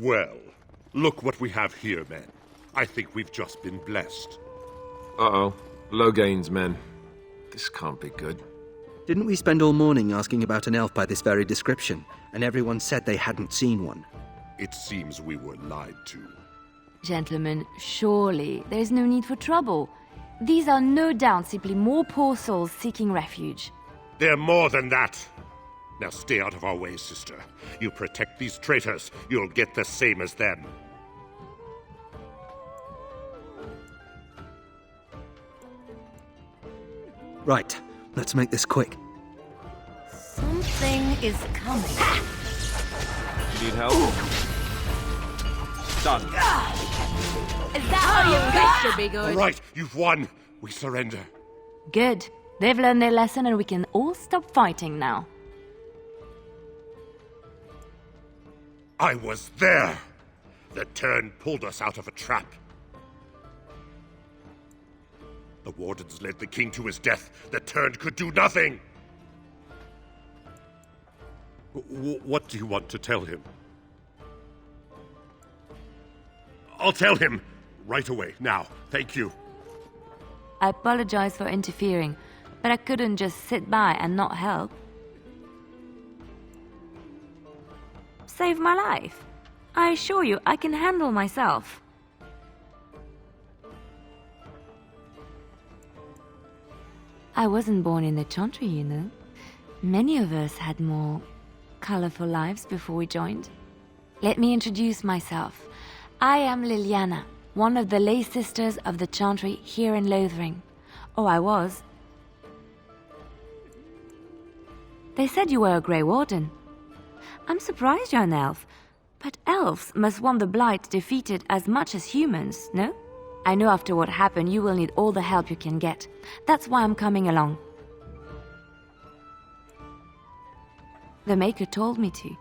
Well, look what we have here, men. I think we've just been blessed. Uh-oh. Low gains, men. This can't be good. Didn't we spend all morning asking about an elf by this very description, and everyone said they hadn't seen one? It seems we were lied to. Gentlemen, surely there is no need for trouble. These are no doubt simply more poor souls seeking refuge. They're more than that. Now stay out of our way, sister. You protect these traitors, you'll get the same as them. Right, let's make this quick. Something is coming. Need help? Done. Is that how you got to be good? All right, you've won. We surrender. Good. They've learned their lesson and we can all stop fighting now. I was there. The Turn pulled us out of a trap. The Wardens led the king to his death. The Turn could do nothing. What do you want to tell him? I'll tell him. Right away, now. Thank you. I apologize for interfering, but I couldn't just sit by and not help. Save my life. I assure you, I can handle myself. I wasn't born in the Chantry, you know. Many of us had more colorful lives before we joined. Let me introduce myself. I am Leliana, one of the lay sisters of the Chantry here in Lothering. Oh, I was. They said you were a Grey Warden. I'm surprised you're an elf, but elves must want the Blight defeated as much as humans, no? I know after what happened you will need all the help you can get. That's why I'm coming along. The Maker told me to.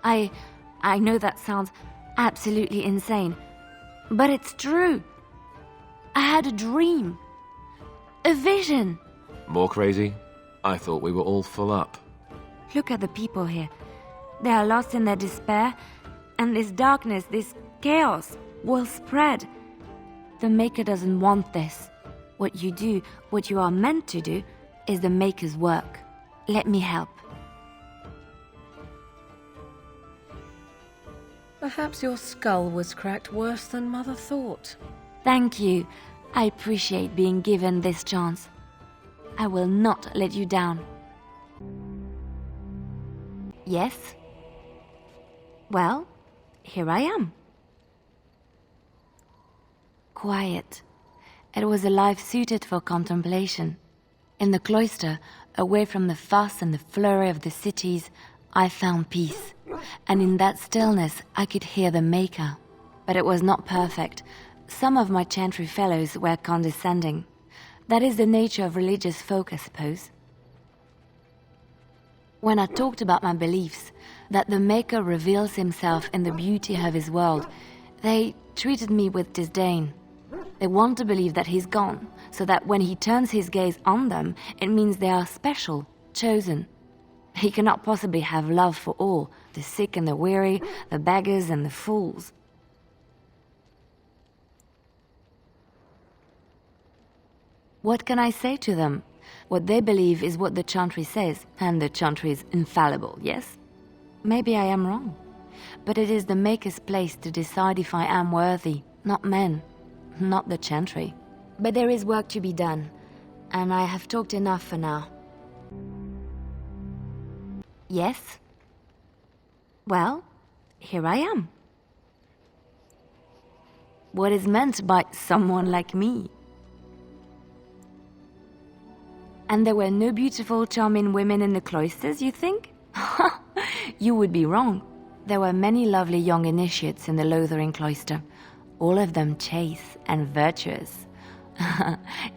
I know that sounds absolutely insane, but it's true. I had a dream. A vision. More crazy? I thought we were all full up. Look at the people here. They are lost in their despair, and this darkness, this chaos, will spread. The Maker doesn't want this. What you do, what you are meant to do, is the Maker's work. Let me help. Perhaps your skull was cracked worse than Mother thought. Thank you. I appreciate being given this chance. I will not let you down. Yes? Well, here I am. Quiet. It was a life suited for contemplation. In the cloister, away from the fuss and the flurry of the cities, I found peace. And in that stillness, I could hear the Maker. But it was not perfect. Some of my Chantry fellows were condescending. That is the nature of religious folk, I suppose. When I talked about my beliefs, that the Maker reveals himself in the beauty of his world, they treated me with disdain. They want to believe that he's gone, so that when he turns his gaze on them, it means they are special, chosen. He cannot possibly have love for all, the sick and the weary, the beggars and the fools. What can I say to them? What they believe is what the Chantry says, and the Chantry is infallible, yes? Maybe I am wrong. But it is the Maker's place to decide if I am worthy, not men, not the Chantry. But there is work to be done, and I have talked enough for now. Yes? Well, here I am. What is meant by someone like me? And there were no beautiful, charming women in the cloisters, you think? You would be wrong. There were many lovely young initiates in the Lothering cloister, all of them chaste and virtuous.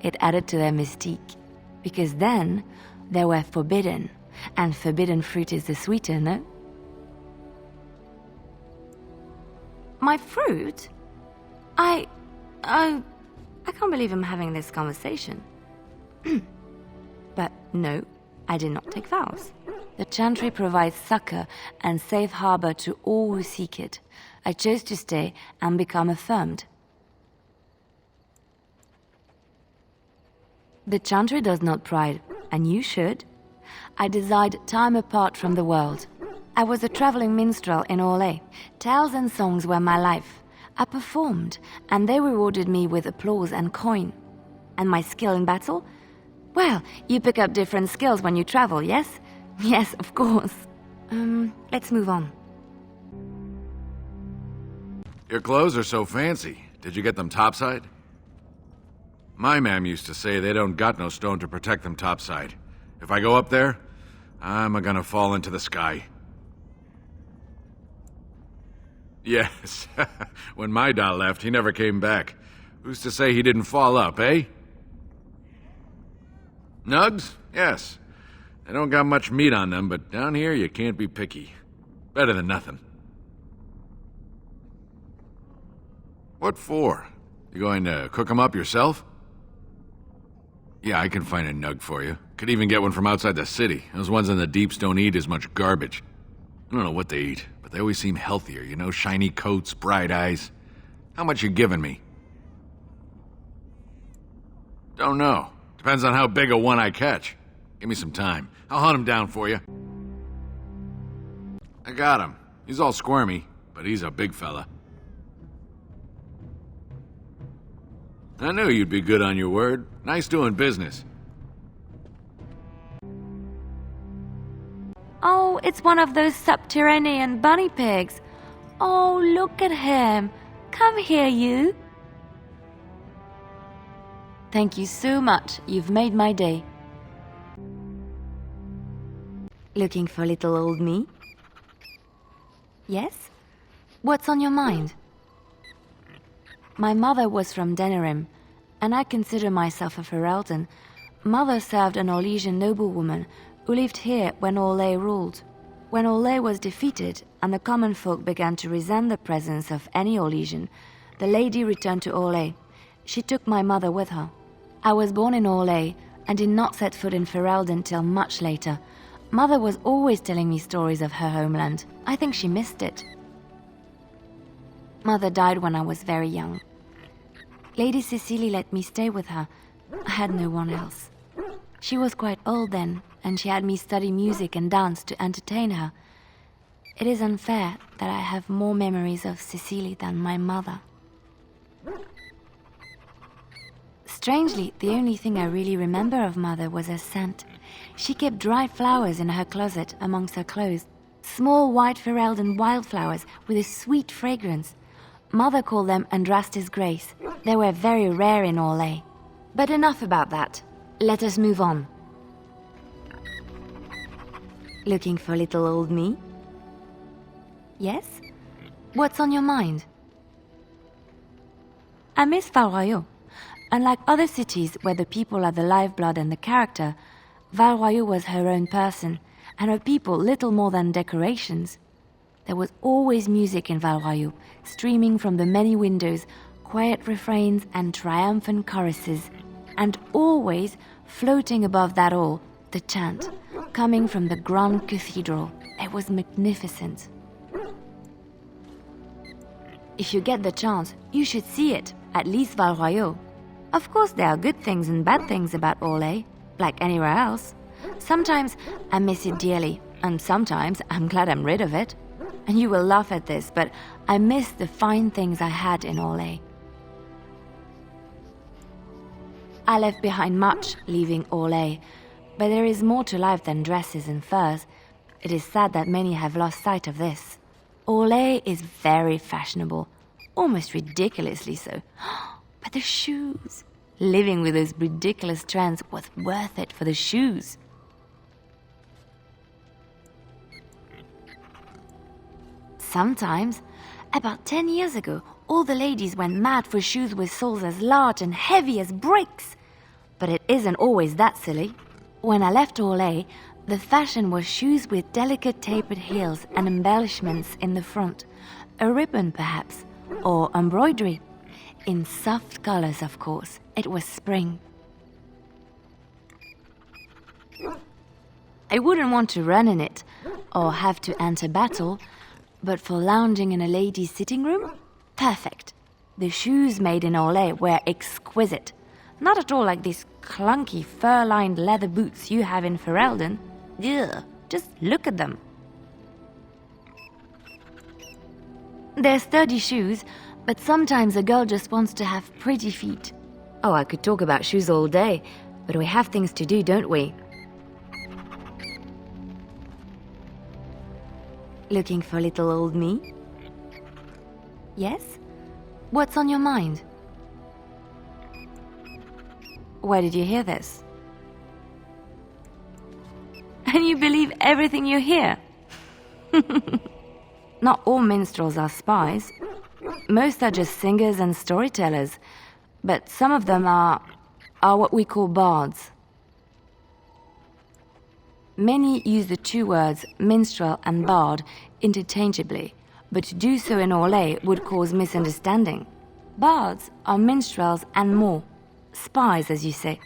It added to their mystique, because then they were forbidden, and forbidden fruit is the sweeter, no? My fruit? I can't believe I'm having this conversation. But no, I did not take vows. The chantry provides succor and safe harbor to all who seek it. I chose to stay and become affirmed. The chantry does not pride, and you should. I desired time apart from the world. I was a traveling minstrel in Orlais. Tales and songs were my life. I performed, and they rewarded me with applause and coin. And my skill in battle? Well, you pick up different skills when you travel, yes? Yes, of course. Let's move on. Your clothes are so fancy. Did you get them topside? My mam used to say they don't got no stone to protect them topside. If I go up there, I'm gonna fall into the sky. Yes, when my doll left, he never came back. Who's to say he didn't fall up, eh? Nugs? Yes. They don't got much meat on them, but down here you can't be picky. Better than nothing. What for? You going to cook them up yourself? Yeah, I can find a nug for you. Could even get one from outside the city. Those ones in the deeps don't eat as much garbage. I don't know what they eat, but they always seem healthier, you know? Shiny coats, bright eyes. How much you giving me? Don't know. Depends on how big a one I catch. Give me some time. I'll hunt him down for you. I got him. He's all squirmy, but he's a big fella. I knew you'd be good on your word. Nice doing business. Oh, it's one of those subterranean bunny pigs. Oh, look at him. Come here, you. Thank you so much. You've made my day. Looking for little old me? Yes? What's on your mind? My mother was from Denerim, and I consider myself a Ferelden. Mother served an Orlesian noblewoman who lived here when Orlais ruled. When Orlais was defeated and the common folk began to resent the presence of any Orlesian, the lady returned to Orlais. She took my mother with her. I was born in Orlais and did not set foot in Ferelden till much later. Mother was always telling me stories of her homeland. I think she missed it. Mother died when I was very young. Lady Cecily let me stay with her. I had no one else. She was quite old then, and she had me study music and dance to entertain her. It is unfair that I have more memories of Cecily than my mother. Strangely, the only thing I really remember of Mother was her scent. She kept dried flowers in her closet amongst her clothes. Small white Ferelden wildflowers with a sweet fragrance. Mother called them Andrastis Grace. They were very rare in Orlais. But enough about that. Let us move on. Looking for little old me? Yes? What's on your mind? I miss Val-Royeaux. Unlike other cities where the people are the lifeblood and the character, Val-Royeaux was her own person, and her people little more than decorations. There was always music in Val-Royeaux, streaming from the many windows, quiet refrains and triumphant choruses, and always, floating above that all, the chant, coming from the grand cathedral. It was magnificent. If you get the chance, you should see it, at least Val-Royeaux. Of course there are good things and bad things about Orlais, like anywhere else. Sometimes I miss it dearly, and sometimes I'm glad I'm rid of it. And you will laugh at this, but I miss the fine things I had in Orlais. I left behind much, leaving Orlais, but there is more to life than dresses and furs. It is sad that many have lost sight of this. Orlais is very fashionable, almost ridiculously so. But the shoes! Living with those ridiculous trends was worth it for the shoes. Sometimes, about 10 years ago, all the ladies went mad for shoes with soles as large and heavy as bricks. But it isn't always that silly. When I left Orlais, the fashion was shoes with delicate tapered heels and embellishments in the front. A ribbon, perhaps, or embroidery. In soft colors, of course. It was spring. I wouldn't want to run in it, or have to enter battle, but for lounging in a lady's sitting room, perfect. The shoes made in Orlais were exquisite. Not at all like these clunky fur-lined leather boots you have in Ferelden. Ugh, just look at them. They're sturdy shoes, but sometimes a girl just wants to have pretty feet. Oh, I could talk about shoes all day, but we have things to do, don't we? Looking for little old me? Yes? What's on your mind? Where did you hear this? And you believe everything you hear? Not all minstrels are spies. Most are just singers and storytellers, but some of them are what we call bards. Many use the two words minstrel and bard interchangeably, but to do so in Orlais would cause misunderstanding. Bards are minstrels and more. Spies, as you say.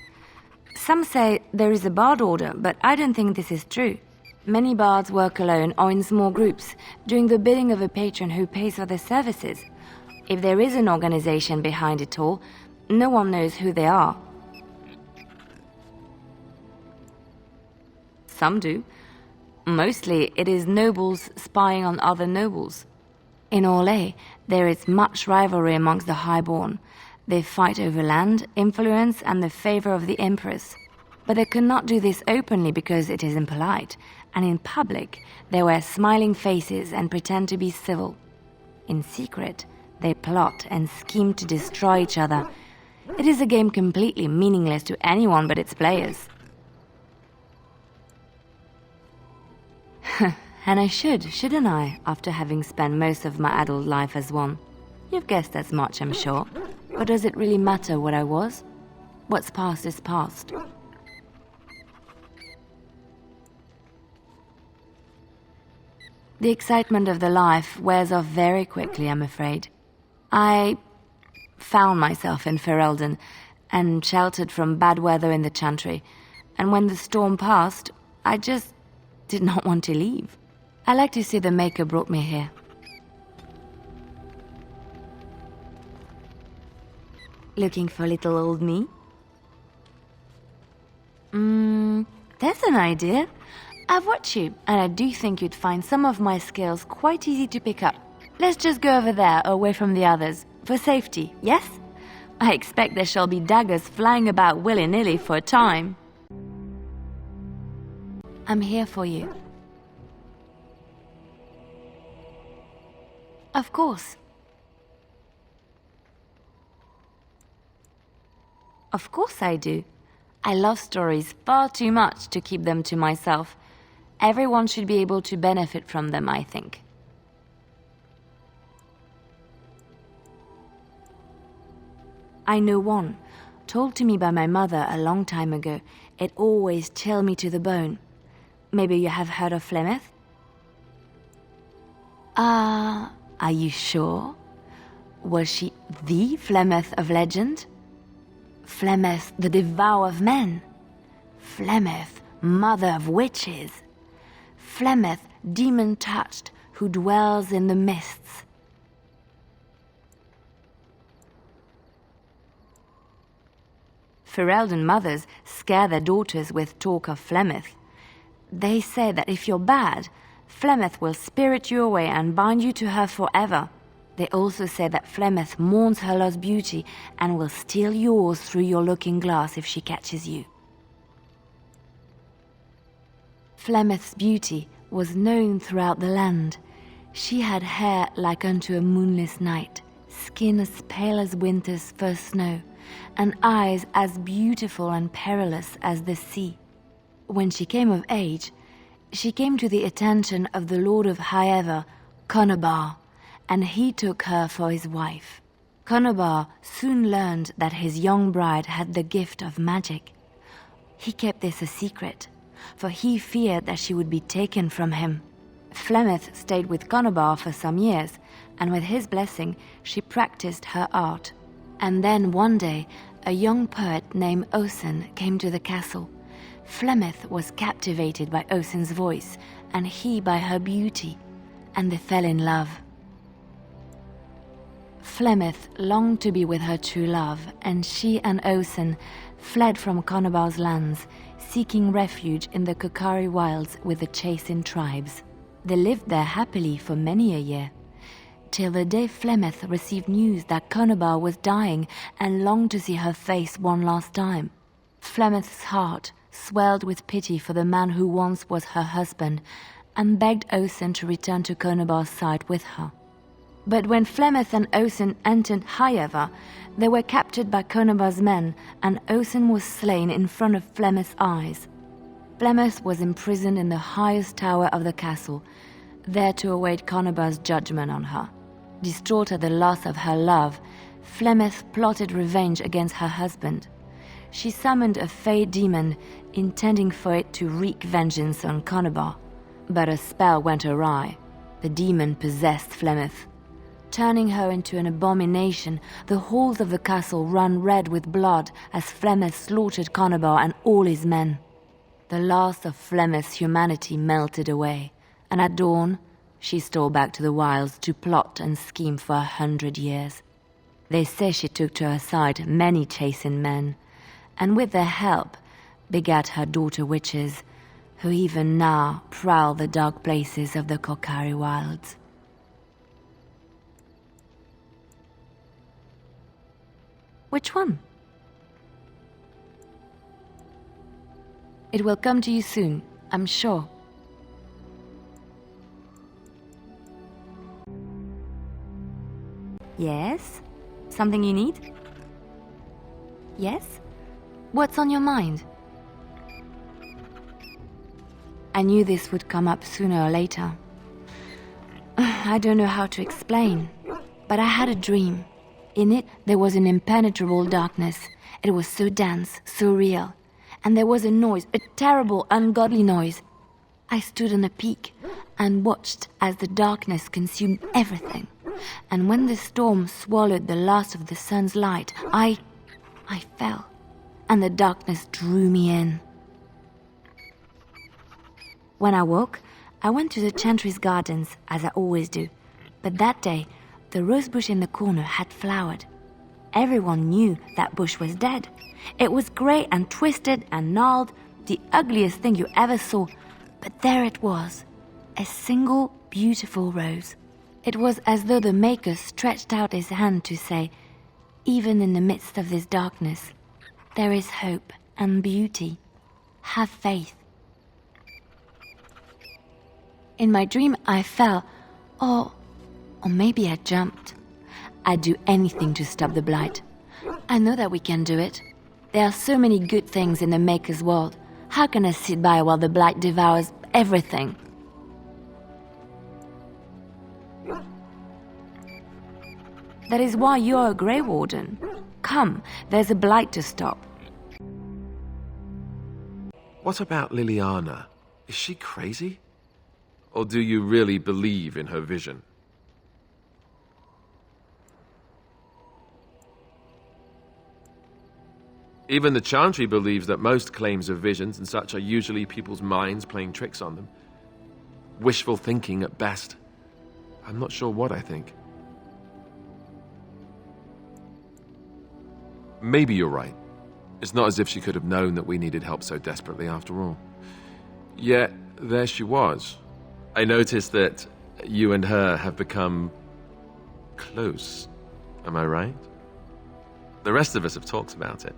Some say there is a bard order, but I don't think this is true. Many bards work alone or in small groups, doing the bidding of a patron who pays for their services. If there is an organization behind it all, no one knows who they are. Some do. Mostly it is nobles spying on other nobles. In Orlais, there is much rivalry amongst the highborn. They fight over land, influence, and the favor of the empress. But they cannot do this openly because it is impolite, and in public they wear smiling faces and pretend to be civil. In secret, they plot and scheme to destroy each other. It is a game completely meaningless to anyone but its players. And I shouldn't I, after having spent most of my adult life as one? You've guessed as much, I'm sure. But does it really matter what I was? What's past is past. The excitement of the life wears off very quickly, I'm afraid. I found myself in Ferelden and sheltered from bad weather in the Chantry, and when the storm passed, I just did not want to leave. I like to see the Maker brought me here. Looking for little old me? That's an idea. I've watched you, and I do think you'd find some of my skills quite easy to pick up. Let's just go over there, away from the others, for safety, yes? I expect there shall be daggers flying about willy-nilly for a time. I'm here for you. Of course. Of course I do. I love stories far too much to keep them to myself. Everyone should be able to benefit from them, I think. I know one, told to me by my mother a long time ago. It always chilled me to the bone. Maybe you have heard of Flemeth? Are you sure? Was she the Flemeth of legend? Flemeth, the devourer of men? Flemeth, mother of witches? Flemeth, demon-touched, who dwells in the mists? Ferelden mothers scare their daughters with talk of Flemeth. They say that if you're bad, Flemeth will spirit you away and bind you to her forever. They also say that Flemeth mourns her lost beauty and will steal yours through your looking glass if she catches you. Flemeth's beauty was known throughout the land. She had hair like unto a moonless night, skin as pale as winter's first snow, and eyes as beautiful and perilous as the sea. When she came of age, she came to the attention of the Lord of Highever, Conobar, and he took her for his wife. Conobar soon learned that his young bride had the gift of magic. He kept this a secret, for he feared that she would be taken from him. Flemeth stayed with Conobar for some years, and with his blessing, she practiced her art. And then one day, a young poet named Osen came to the castle. Flemeth was captivated by Osen's voice, and he by her beauty, and they fell in love. Flemeth longed to be with her true love, and she and Osen fled from Conobar's lands, seeking refuge in the Kokari wilds with the Chasing tribes. They lived there happily for many a year, till the day Flemeth received news that Conobar was dying and longed to see her face one last time. Flemeth's heart swelled with pity for the man who once was her husband, and begged Osen to return to Conobar's side with her. But when Flemeth and Osen entered Highever, they were captured by Conobar's men, and Osen was slain in front of Flemeth's eyes. Flemeth was imprisoned in the highest tower of the castle, there to await Conobar's judgment on her. Distraught at the loss of her love, Flemeth plotted revenge against her husband. She summoned a fey demon, intending for it to wreak vengeance on Conobar. But a spell went awry. The demon possessed Flemeth. Turning her into an abomination, the halls of the castle ran red with blood as Flemeth slaughtered Conobar and all his men. The last of Flemeth's humanity melted away, and at dawn, she stole back to the wilds to plot and scheme for 100 years. They say she took to her side many Chasing men, and with their help begat her daughter witches, who even now prowl the dark places of the Kokari wilds. Which one? It will come to you soon, I'm sure. Yes? Something you need? Yes? What's on your mind? I knew this would come up sooner or later. I don't know how to explain, but I had a dream. In it, there was an impenetrable darkness. It was so dense, so real. And there was a noise, a terrible, ungodly noise. I stood on a peak and watched as the darkness consumed everything. And when the storm swallowed the last of the sun's light, I fell, and the darkness drew me in. When I woke, I went to the Chantry's gardens, as I always do. But that day, the rosebush in the corner had flowered. Everyone knew that bush was dead. It was grey and twisted and gnarled, the ugliest thing you ever saw. But there it was, a single beautiful rose. It was as though the Maker stretched out his hand to say, even in the midst of this darkness, there is hope and beauty. Have faith. In my dream, I fell, or maybe I jumped. I'd do anything to stop the blight. I know that we can do it. There are so many good things in the Maker's world. How can I sit by while the blight devours everything? That is why you're a Grey Warden. Come, there's a blight to stop. What about Leliana? Is she crazy? Or do you really believe in her vision? Even the Chantry believes that most claims of visions and such are usually people's minds playing tricks on them. Wishful thinking at best. I'm not sure what I think. Maybe you're right. It's not as if she could have known that we needed help so desperately after all. Yet, there she was. I noticed that you and her have become close. Am I right? The rest of us have talked about it.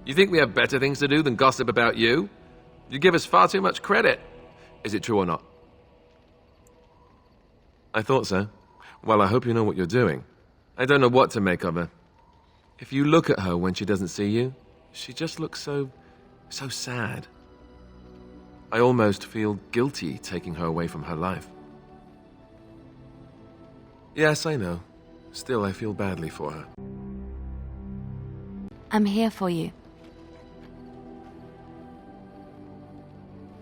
You think we have better things to do than gossip about you? You give us far too much credit. Is it true or not? I thought so. Well, I hope you know what you're doing. I don't know what to make of her. If you look at her when she doesn't see you, she just looks so sad. I almost feel guilty taking her away from her life. Yes, I know. Still, I feel badly for her. I'm here for you.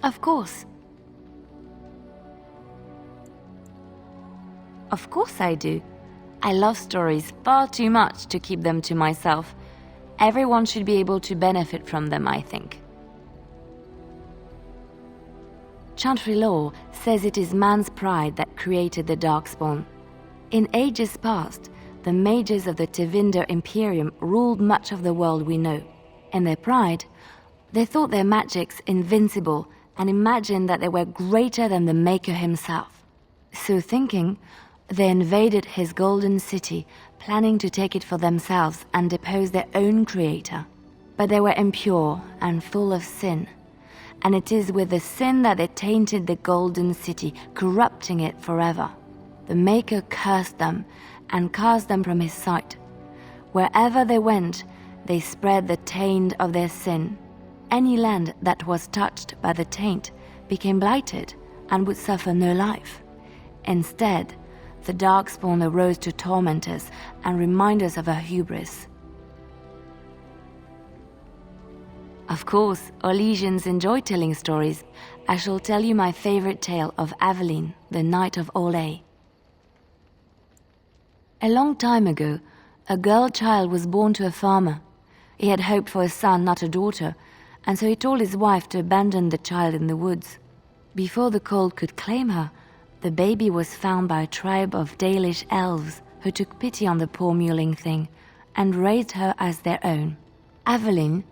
Of course. Of course I do. I love stories far too much to keep them to myself. Everyone should be able to benefit from them, I think. Chantry law says it is man's pride that created the Darkspawn. In ages past, the mages of the Tevinder Imperium ruled much of the world we know. In their pride, they thought their magics invincible and imagined that they were greater than the Maker himself. So thinking, they invaded his golden city, planning to take it for themselves and depose their own creator. But they were impure and full of sin, and it is with the sin that they tainted the golden city, corrupting it forever. The Maker cursed them and cast them from his sight. Wherever they went, they spread the taint of their sin. Any land that was touched by the taint became blighted and would suffer no life. Instead, the Darkspawn arose to torment us and remind us of our hubris. Of course, Orlesians enjoy telling stories. I shall tell you my favorite tale of Aveline, the Knight of Olay. A long time ago, a girl child was born to a farmer. He had hoped for a son, not a daughter, and so he told his wife to abandon the child in the woods. Before the cold could claim her, the baby was found by a tribe of Dalish elves who took pity on the poor mewling thing and raised her as their own. Aveline,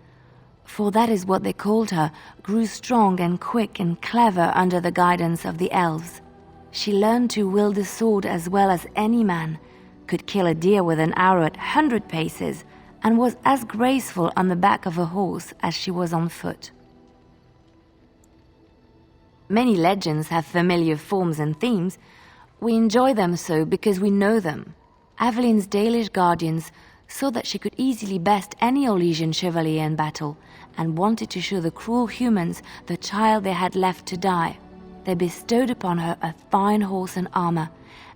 for that is what they called her, grew strong and quick and clever under the guidance of the elves. She learned to wield the sword as well as any man, could kill a deer with an arrow at 100 paces, and was as graceful on the back of a horse as she was on foot. Many legends have familiar forms and themes. We enjoy them so because we know them. Aveline's Dalish guardians saw that she could easily best any Orlesian chevalier in battle, and wanted to show the cruel humans the child they had left to die. They bestowed upon her a fine horse and armor,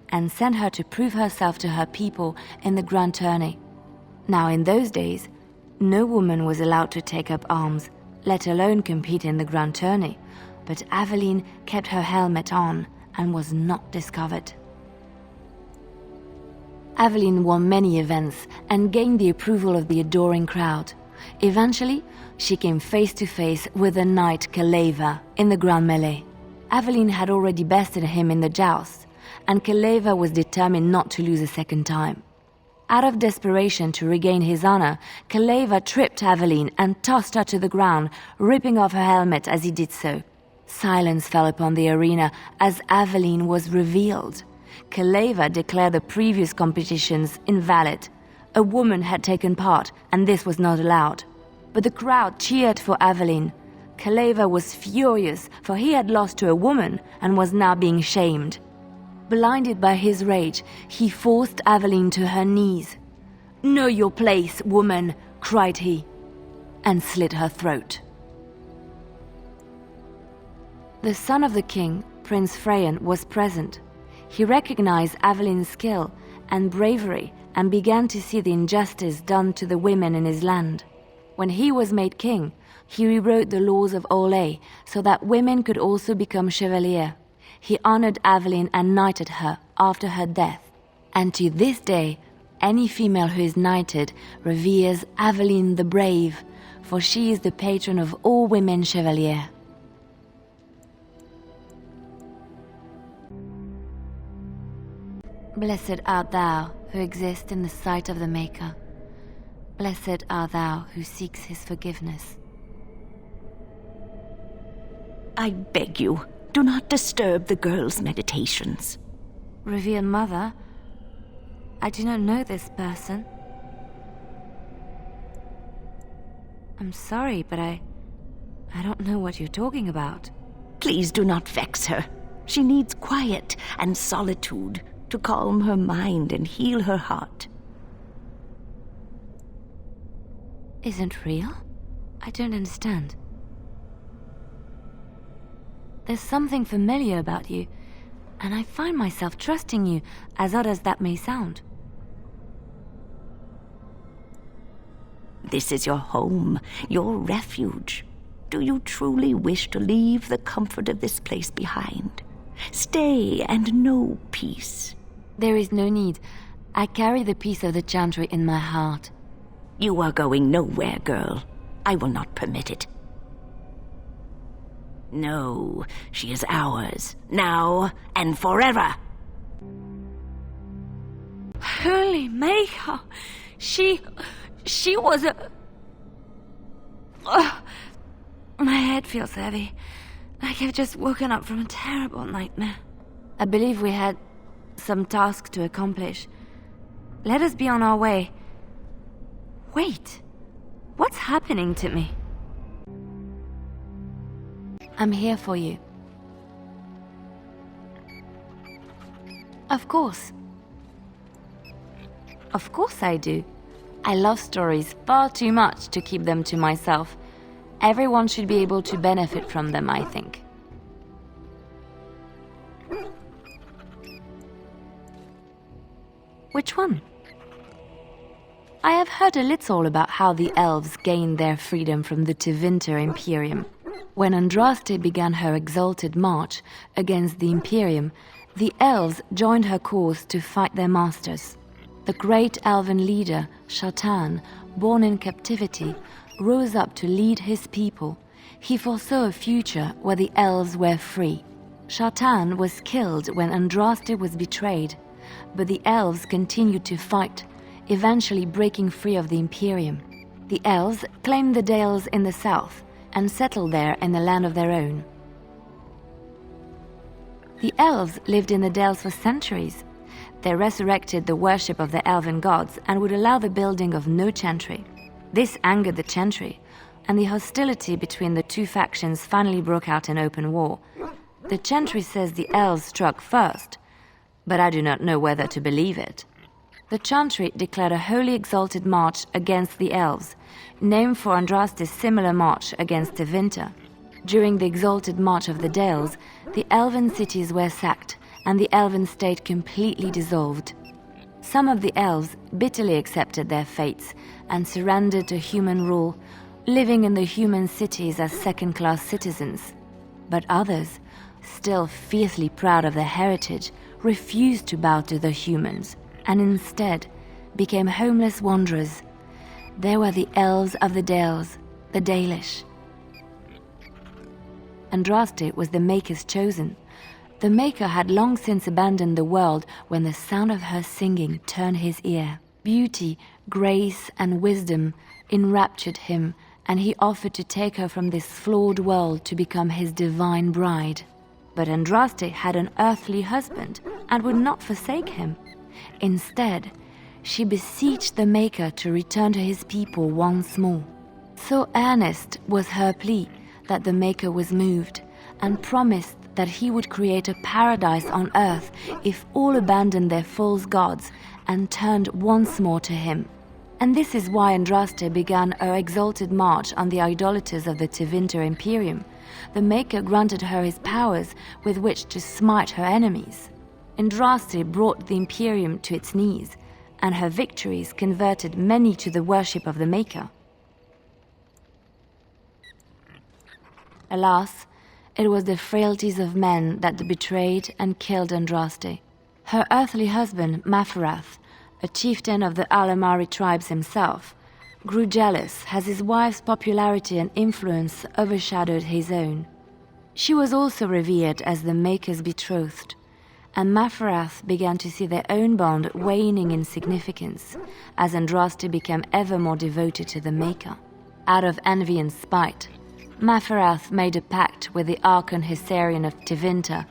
and sent her to prove herself to her people in the grand tourney. Now in those days, no woman was allowed to take up arms, let alone compete in the grand tourney, but Aveline kept her helmet on and was not discovered. Aveline won many events and gained the approval of the adoring crowd. Eventually, she came face to face with the knight Kaleva in the grand melee. Aveline had already bested him in the joust, and Kaleva was determined not to lose a second time. Out of desperation to regain his honor, Kaleva tripped Aveline and tossed her to the ground, ripping off her helmet as he did so. Silence fell upon the arena as Aveline was revealed. Kaleva declared the previous competitions invalid. A woman had taken part, and this was not allowed. But the crowd cheered for Aveline. Kaleva was furious, for he had lost to a woman and was now being shamed. Blinded by his rage, he forced Aveline to her knees. "Know your place, woman," cried he, and slit her throat. The son of the king, Prince Freyan, was present. He recognized Aveline's skill and bravery and began to see the injustice done to the women in his land. When he was made king, he rewrote the laws of Olay so that women could also become chevalier. He honored Aveline and knighted her after her death. And to this day, any female who is knighted reveres Aveline the Brave, for she is the patron of all women chevalier. Blessed art thou who exists in the sight of the Maker. Blessed art thou who seeks his forgiveness. I beg you, do not disturb the girl's meditations. Revered Mother, I do not know this person. I'm sorry, but I don't know what you're talking about. Please do not vex her. She needs quiet and solitude to calm her mind and heal her heart. Isn't real? I don't understand. There's something familiar about you, and I find myself trusting you, as odd as that may sound. This is your home, your refuge. Do you truly wish to leave the comfort of this place behind? Stay and know peace. There is no need. I carry the peace of the Chantry in my heart. You are going nowhere, girl. I will not permit it. No, she is ours, now and forever. Holy Maker! She was a... Ugh. My head feels heavy, like I've just woken up from a terrible nightmare. I believe we had some task to accomplish. Let us be on our way. Wait, what's happening to me? I'm here for you. Of course. Of course I do. I love stories far too much to keep them to myself. Everyone should be able to benefit from them, I think. Which one? I have heard a little about how the elves gained their freedom from the Tevinter Imperium. When Andraste began her exalted march against the Imperium, the elves joined her cause to fight their masters. The great elven leader, Shatan, born in captivity, rose up to lead his people. He foresaw a future where the elves were free. Shatan was killed when Andraste was betrayed, but the elves continued to fight, eventually breaking free of the Imperium. The elves claimed the Dales in the south and settled there in a land of their own. The elves lived in the Dales for centuries. They resurrected the worship of the elven gods and would allow the building of no chantry. This angered the chantry, and the hostility between the two factions finally broke out in open war. The chantry says the elves struck first, but I do not know whether to believe it. The chantry declared a wholly exalted march against the elves, named for Andraste's similar march against Tevinter. During the exalted march of the Dales, the elven cities were sacked, and the elven state completely dissolved. Some of the elves bitterly accepted their fates and surrendered to human rule, living in the human cities as second-class citizens. But others, still fiercely proud of their heritage, refused to bow to the humans, and instead became homeless wanderers. They were the elves of the Dales, the Dalish. Andraste was the Maker's chosen. The Maker had long since abandoned the world when the sound of her singing turned his ear. Beauty, grace, and wisdom enraptured him, and he offered to take her from this flawed world to become his divine bride. But Andraste had an earthly husband and would not forsake him. Instead, she beseeched the Maker to return to his people once more. So earnest was her plea that the Maker was moved and promised that he would create a paradise on earth if all abandoned their false gods and turned once more to him. And this is why Andraste began her exalted march on the idolaters of the Tevinter Imperium. The Maker granted her his powers with which to smite her enemies. Andraste brought the Imperium to its knees, and her victories converted many to the worship of the Maker. Alas, it was the frailties of men that betrayed and killed Andraste. Her earthly husband, Maferath, a chieftain of the Alamari tribes himself, grew jealous as his wife's popularity and influence overshadowed his own. She was also revered as the Maker's betrothed, and Maferath began to see their own bond waning in significance as Andraste became ever more devoted to the Maker. Out of envy and spite, Maferath made a pact with the Archon Hysarian of Tevinter,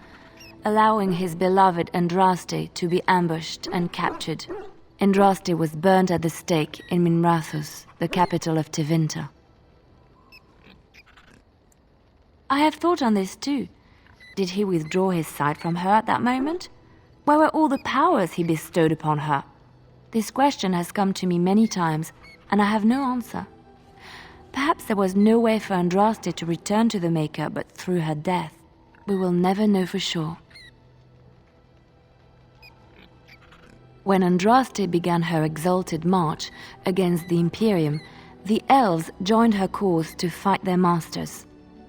allowing his beloved Andraste to be ambushed and captured. Andraste was burned at the stake in Minrathous, the capital of Tevinter. I have thought on this too. Did he withdraw his sight from her at that moment? Where were all the powers he bestowed upon her? This question has come to me many times, and I have no answer. Perhaps there was no way for Andraste to return to the Maker but through her death. We will never know for sure. When Andraste began her exalted march against the Imperium, the elves joined her cause to fight their masters.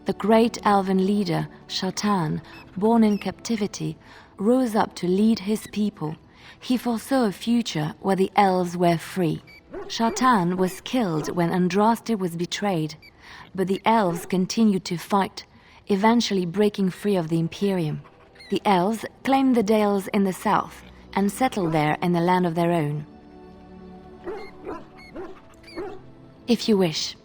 The great elven leader, Shatan, born in captivity, rose up to lead his people. He foresaw a future where the elves were free. Shartan was killed when Andraste was betrayed, but the elves continued to fight, eventually breaking free of the Imperium. The elves claimed the Dales in the south and settled there in a land of their own. If you wish.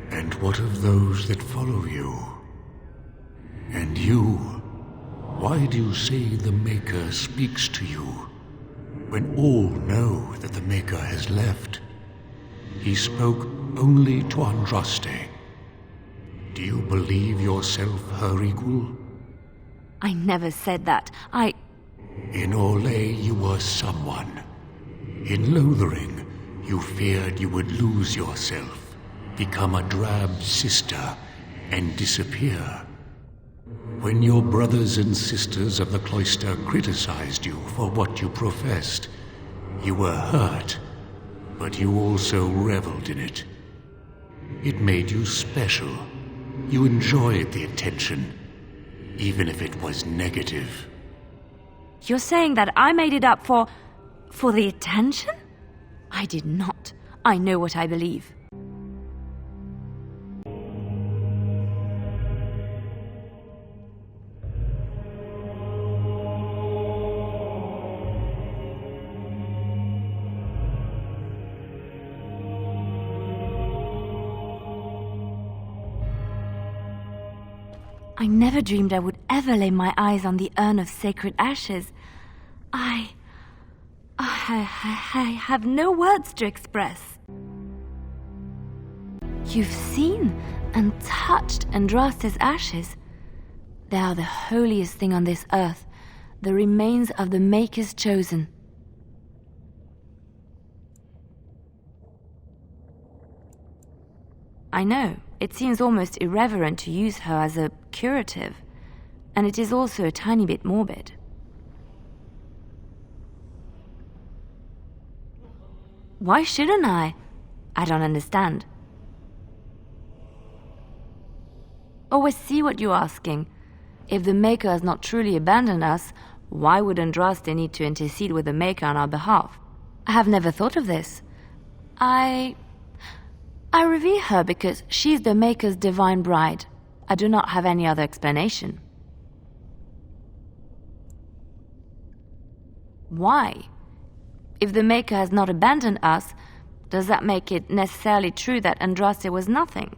And what of those that follow you? And you? Why do you say the Maker speaks to you, when all know that the Maker has left? He spoke only to Andraste. Do you believe yourself her equal? I never said that. In Orlais you were someone. In Lothering, you feared you would lose yourself, become a drab sister, and disappear. When your brothers and sisters of the cloister criticized you for what you professed, you were hurt, but you also reveled in it. It made you special. You enjoyed the attention, even if it was negative. You're saying that I made it up for the attention? I did not. I know what I believe. I never dreamed I would ever lay my eyes on the urn of sacred ashes. I have no words to express. You've seen and touched Andraste's ashes. They are the holiest thing on this earth, the remains of the Maker's chosen. I know, it seems almost irreverent to use her as a curative, and it is also a tiny bit morbid. Why shouldn't I? I don't understand. Always see what you're asking. If the Maker has not truly abandoned us, why would Andraste need to intercede with the Maker on our behalf? I have never thought of this. I revere her because she's the Maker's divine bride. I do not have any other explanation. Why? If the Maker has not abandoned us, does that make it necessarily true that Andraste was nothing?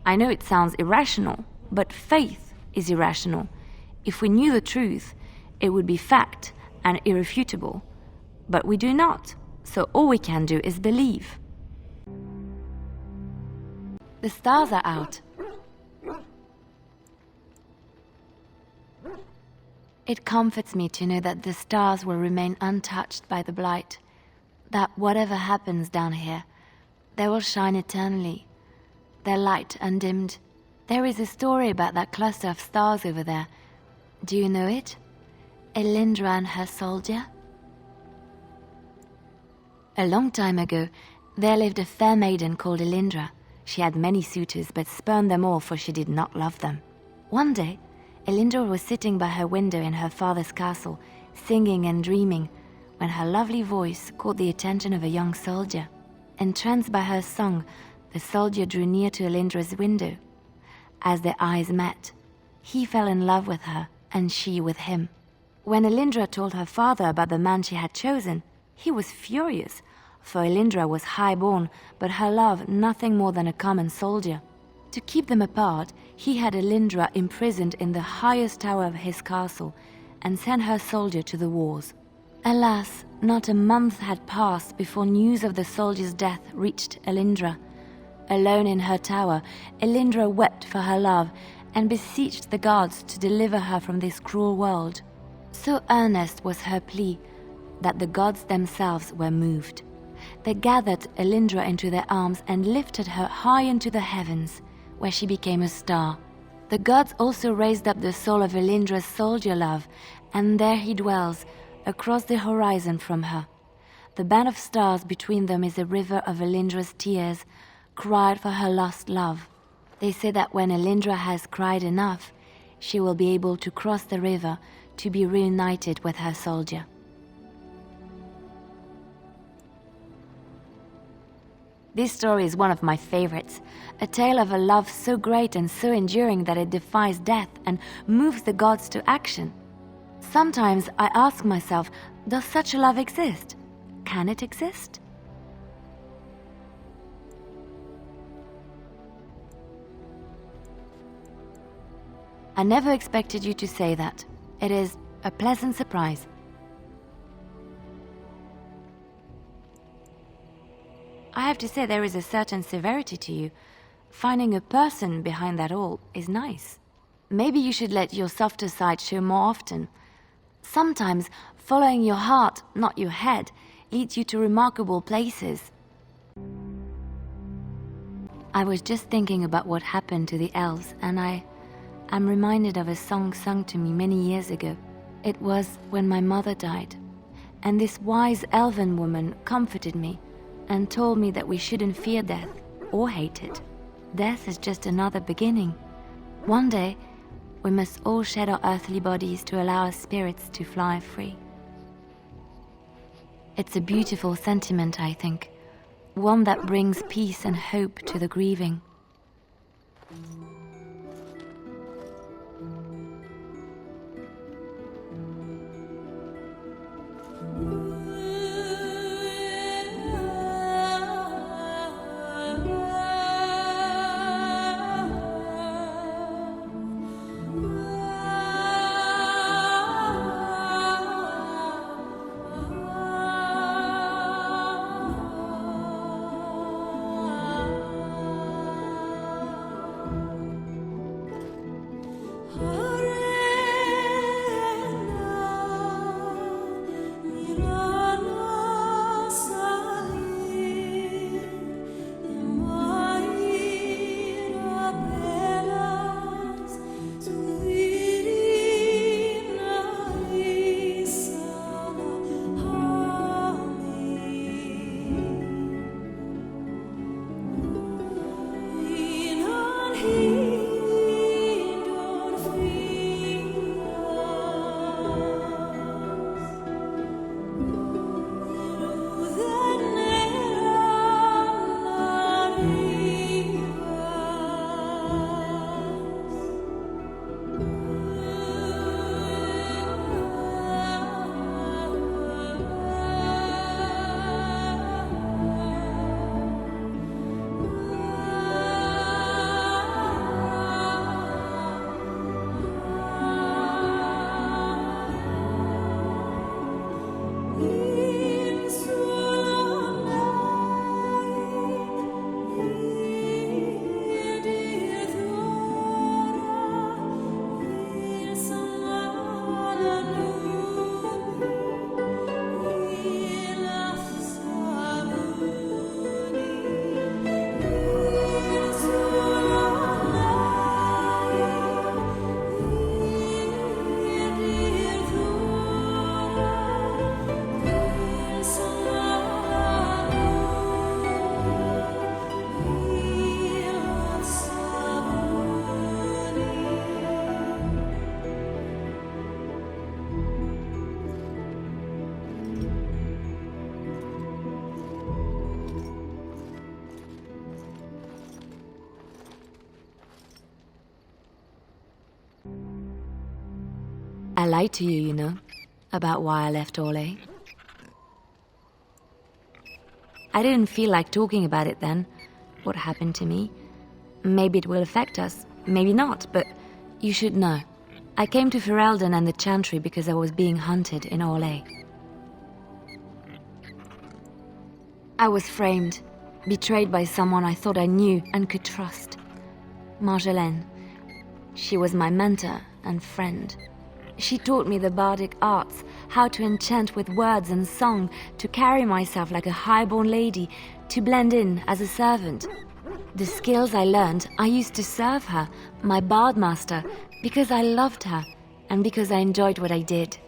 I know it sounds irrational, but faith is irrational. If we knew the truth, it would be fact and irrefutable. But we do not, so all we can do is believe. The stars are out. It comforts me to know that the stars will remain untouched by the blight, that whatever happens down here, they will shine eternally, their light undimmed. There is a story about that cluster of stars over there. Do you know it? Elindra and her soldier? A long time ago, there lived a fair maiden called Elindra. She had many suitors, but spurned them all, for she did not love them. One day, Elindra was sitting by her window in her father's castle, singing and dreaming, when her lovely voice caught the attention of a young soldier. Entranced by her song, the soldier drew near to Elindra's window. As their eyes met, he fell in love with her, and she with him. When Elindra told her father about the man she had chosen, he was furious, for Elindra was high-born, but her love nothing more than a common soldier. To keep them apart, he had Elindra imprisoned in the highest tower of his castle, and sent her soldier to the wars. Alas, not a month had passed before news of the soldier's death reached Elindra. Alone in her tower, Elindra wept for her love, and beseeched the gods to deliver her from this cruel world. So earnest was her plea, that the gods themselves were moved. They gathered Elindra into their arms and lifted her high into the heavens, where she became a star. The gods also raised up the soul of Elindra's soldier love, and there he dwells, across the horizon from her. The band of stars between them is a river of Elindra's tears, cried for her lost love. They say that when Elindra has cried enough, she will be able to cross the river to be reunited with her soldier. This story is one of my favorites, a tale of a love so great and so enduring that it defies death and moves the gods to action. Sometimes I ask myself, does such a love exist? Can it exist? I never expected you to say that. It is a pleasant surprise. I have to say there is a certain severity to you. Finding a person behind that all is nice. Maybe you should let your softer side show more often. Sometimes following your heart, not your head, leads you to remarkable places. I was just thinking about what happened to the elves, and I'm reminded of a song sung to me many years ago. It was when my mother died, and this wise elven woman comforted me and told me that we shouldn't fear death or hate it. Death is just another beginning. One day, we must all shed our earthly bodies to allow our spirits to fly free. It's a beautiful sentiment, I think, one that brings peace and hope to the grieving. I lied to you, you know, about why I left Orlais. I didn't feel like talking about it then, what happened to me. Maybe it will affect us, maybe not, but you should know. I came to Ferelden and the Chantry because I was being hunted in Orlais. I was framed, betrayed by someone I thought I knew and could trust. Marjolaine. She was my mentor and friend. She taught me the bardic arts, how to enchant with words and song, to carry myself like a highborn lady, to blend in as a servant. The skills I learned, I used to serve her, my bard master, because I loved her and because I enjoyed what I did.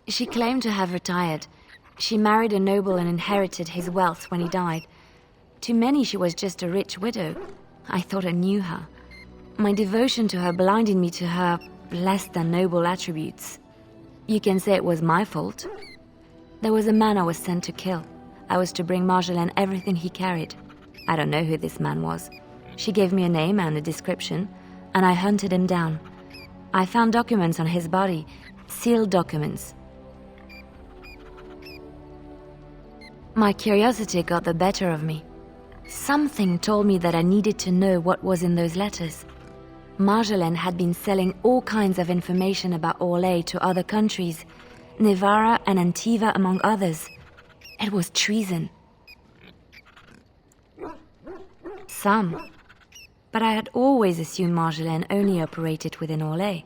She claimed to have retired. She married a noble and inherited his wealth when he died. To many she was just a rich widow. I thought I knew her. My devotion to her blinded me to her less than noble attributes. You can say it was my fault. There was a man I was sent to kill. I was to bring Marjolaine everything he carried. I don't know who this man was. She gave me a name and a description, and I hunted him down. I found documents on his body, sealed documents. My curiosity got the better of me. Something told me that I needed to know what was in those letters. Marjolaine had been selling all kinds of information about Orlais to other countries, Nevara and Antiva among others. It was treason. Some. But I had always assumed Marjolaine only operated within Orlais.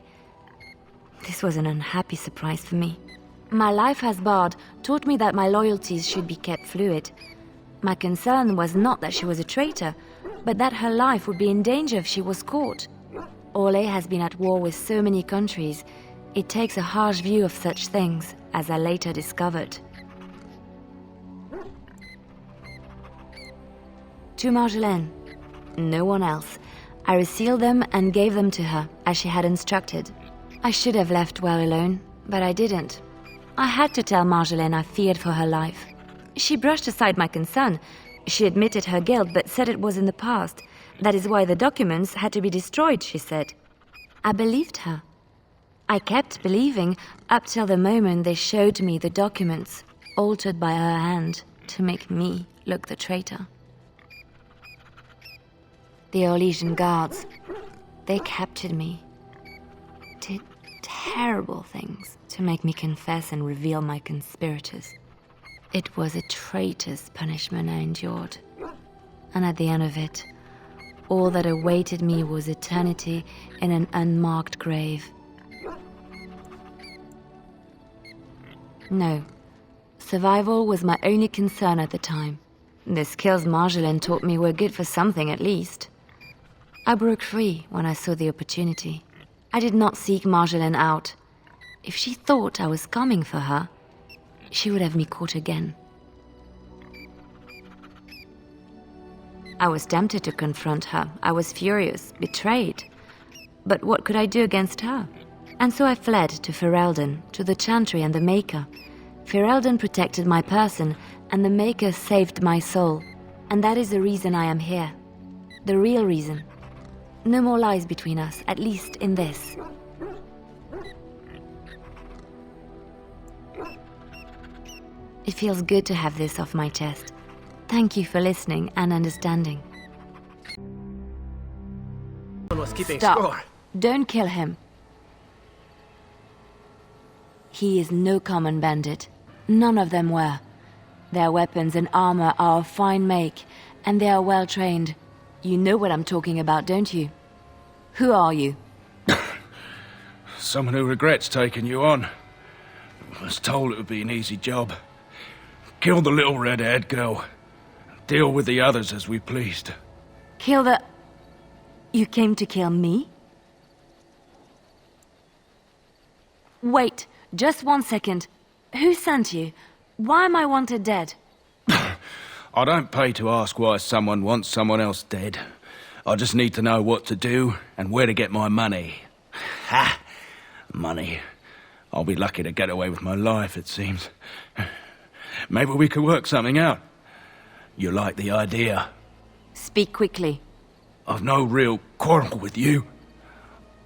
This was an unhappy surprise for me. My life as bard taught me that my loyalties should be kept fluid. My concern was not that she was a traitor, but that her life would be in danger if she was caught. Orlais has been at war with so many countries. It takes a harsh view of such things, as I later discovered. To Marjolaine. No one else. I resealed them and gave them to her, as she had instructed. I should have left well alone, but I didn't. I had to tell Marjolaine I feared for her life. She brushed aside my concern. She admitted her guilt, but said it was in the past. That is why the documents had to be destroyed, she said. I believed her. I kept believing up till the moment they showed me the documents, altered by her hand, to make me look the traitor. The Orlesian guards, they captured me, did terrible things to make me confess and reveal my conspirators. It was a traitor's punishment I endured, and at the end of it, all that awaited me was eternity in an unmarked grave. No, survival was my only concern at the time. The skills Marjolaine taught me were good for something at least. I broke free when I saw the opportunity. I did not seek Marjolaine out. If she thought I was coming for her, she would have me caught again. I was tempted to confront her. I was furious, betrayed. But what could I do against her? And so I fled to Ferelden, to the Chantry and the Maker. Ferelden protected my person, and the Maker saved my soul. And that is the reason I am here. The real reason. No more lies between us, at least in this. It feels good to have this off my chest. Thank you for listening and understanding. One was keeping Stop. score. Don't kill him. He is no common bandit. None of them were. Their weapons and armor are of fine make, and they are well trained. You know what I'm talking about, don't you? Who are you? Someone who regrets taking you on. Was told it would be an easy job. Kill the little red-haired girl. Deal with the others as we pleased. Kill the... You came to kill me? Wait, just 1 second. Who sent you? Why am I wanted dead? I don't pay to ask why someone wants someone else dead. I just need to know what to do and where to get my money. Ha! Money. I'll be lucky to get away with my life, it seems. Maybe we could work something out. You like the idea? Speak quickly. I've no real quarrel with you.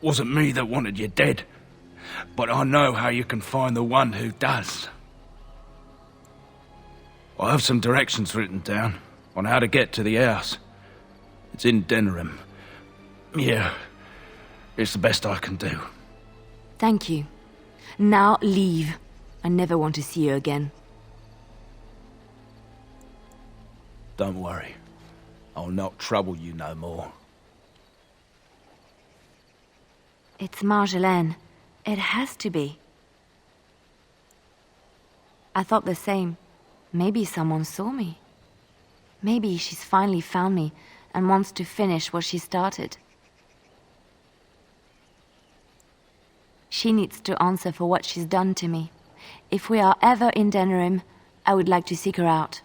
Wasn't me that wanted you dead. But I know how you can find the one who does. I have some directions written down on how to get to the house. It's in Denerim. Yeah, it's the best I can do. Thank you. Now leave. I never want to see you again. Don't worry. I'll not trouble you no more. It's Marjolaine. It has to be. I thought the same. Maybe someone saw me. Maybe she's finally found me and wants to finish what she started. She needs to answer for what she's done to me. If we are ever in Denerim, I would like to seek her out.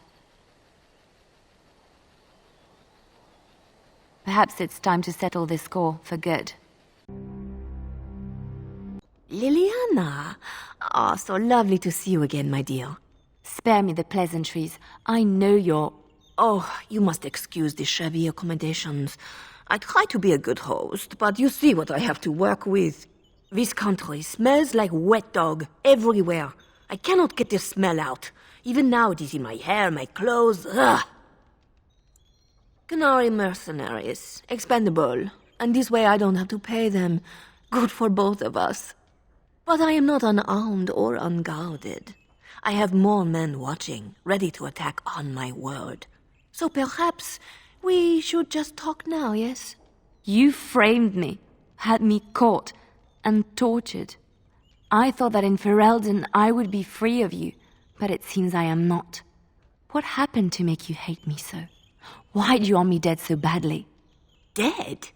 Perhaps it's time to settle this score for good. Leliana! Ah, so lovely to see you again, my dear. Spare me the pleasantries. I know you're... Oh, you must excuse the shabby accommodations. I try to be a good host, but you see what I have to work with. This country smells like wet dog everywhere. I cannot get the smell out. Even now it is in my hair, my clothes. Ugh. Canary mercenaries, expendable, and this way I don't have to pay them. Good for both of us. But I am not unarmed or unguarded. I have more men watching, ready to attack on my word. So perhaps we should just talk now, yes? You framed me, had me caught, and tortured. I thought that in Ferelden I would be free of you, but it seems I am not. What happened to make you hate me so? Why do you want me dead so badly? Dead?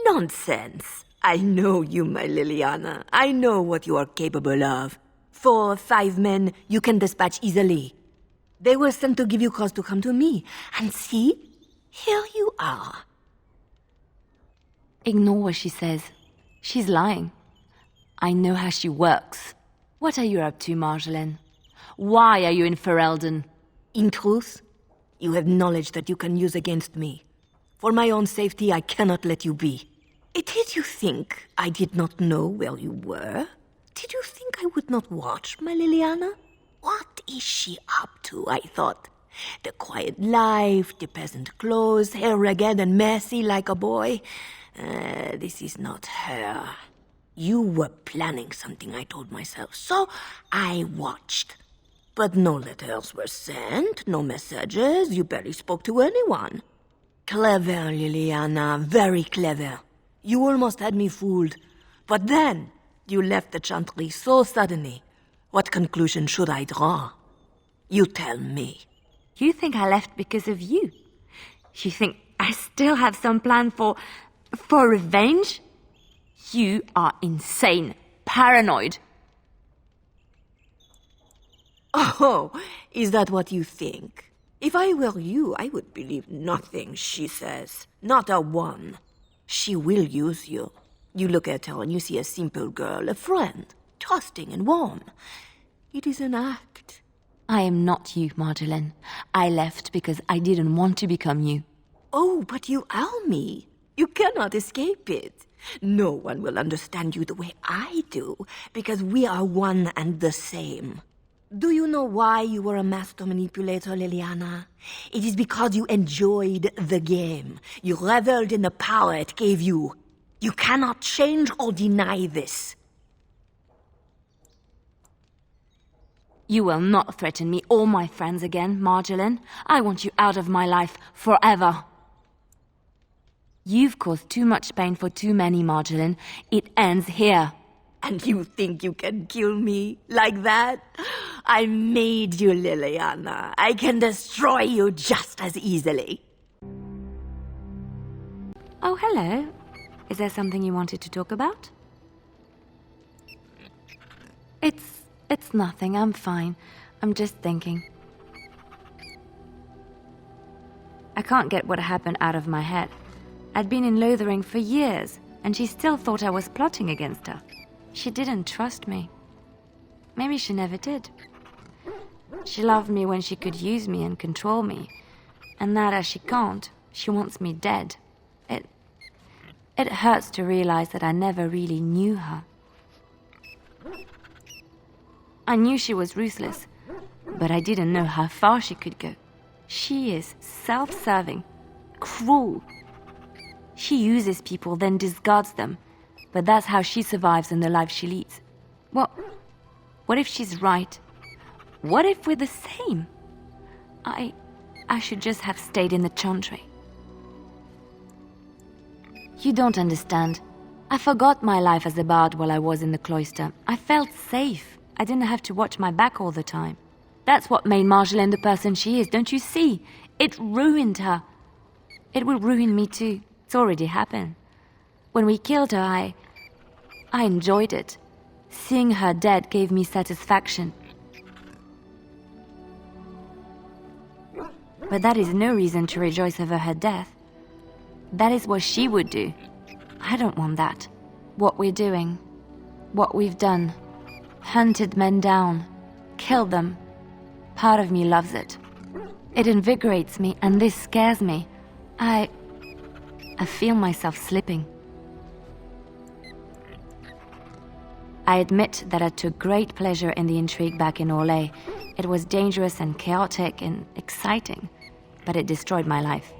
Nonsense. I know you, my Leliana. I know what you are capable of. 4 or 5 men you can dispatch easily. They were sent to give you cause to come to me. And see, here you are. Ignore what she says. She's lying. I know how she works. What are you up to, Marjolaine? Why are you in Ferelden? In truth, you have knowledge that you can use against me. For my own safety, I cannot let you be. Did you think I did not know where you were? Did you think I would not watch, my Leliana? What is she up to, I thought? The quiet life, the peasant clothes, hair ragged and messy like a boy. This is not her. You were planning something, I told myself, so I watched. But no letters were sent, no messages, you barely spoke to anyone. Clever, Leliana, very clever. You almost had me fooled. But then, you left the chantry so suddenly. What conclusion should I draw? You tell me. You think I left because of you? You think I still have some plan for revenge? You are insane, paranoid. Oh, is that what you think? If I were you, I would believe nothing she says. Not a one. She will use you. You look at her and you see a simple girl, a friend, trusting and warm. It is an act. I am not you, Marjolaine. I left because I didn't want to become you. Oh, but you are me. You cannot escape it. No one will understand you the way I do, because we are one and the same. Do you know why you were a master manipulator, Leliana? It is because you enjoyed the game. You reveled in the power it gave you. You cannot change or deny this. You will not threaten me or my friends again, Marjolaine. I want you out of my life forever. You've caused too much pain for too many, Marjolaine. It ends here. And you think you can kill me like that? I made you, Leliana. I can destroy you just as easily. Oh, hello. Is there something you wanted to talk about? It's nothing. I'm fine. I'm just thinking. I can't get what happened out of my head. I'd been in Lothering for years, and she still thought I was plotting against her. She didn't trust me. Maybe she never did. She loved me when she could use me and control me. And now that she can't, she wants me dead. It hurts to realize that I never really knew her. I knew she was ruthless, but I didn't know how far she could go. She is self-serving, cruel. She uses people, then discards them. But that's how she survives in the life she leads. Well, what if she's right? What if we're the same? I should just have stayed in the chantry. You don't understand. I forgot my life as a bard while I was in the cloister. I felt safe. I didn't have to watch my back all the time. That's what made Marjolaine the person she is, don't you see? It ruined her. It will ruin me too. It's already happened. When we killed her, I enjoyed it. Seeing her dead gave me satisfaction. But that is no reason to rejoice over her death. That is what she would do. I don't want that. What we're doing, what we've done, hunted men down, killed them. Part of me loves it. It invigorates me, and this scares me. I feel myself slipping. I admit that I took great pleasure in the intrigue back in Orlais. It was dangerous and chaotic and exciting, but it destroyed my life.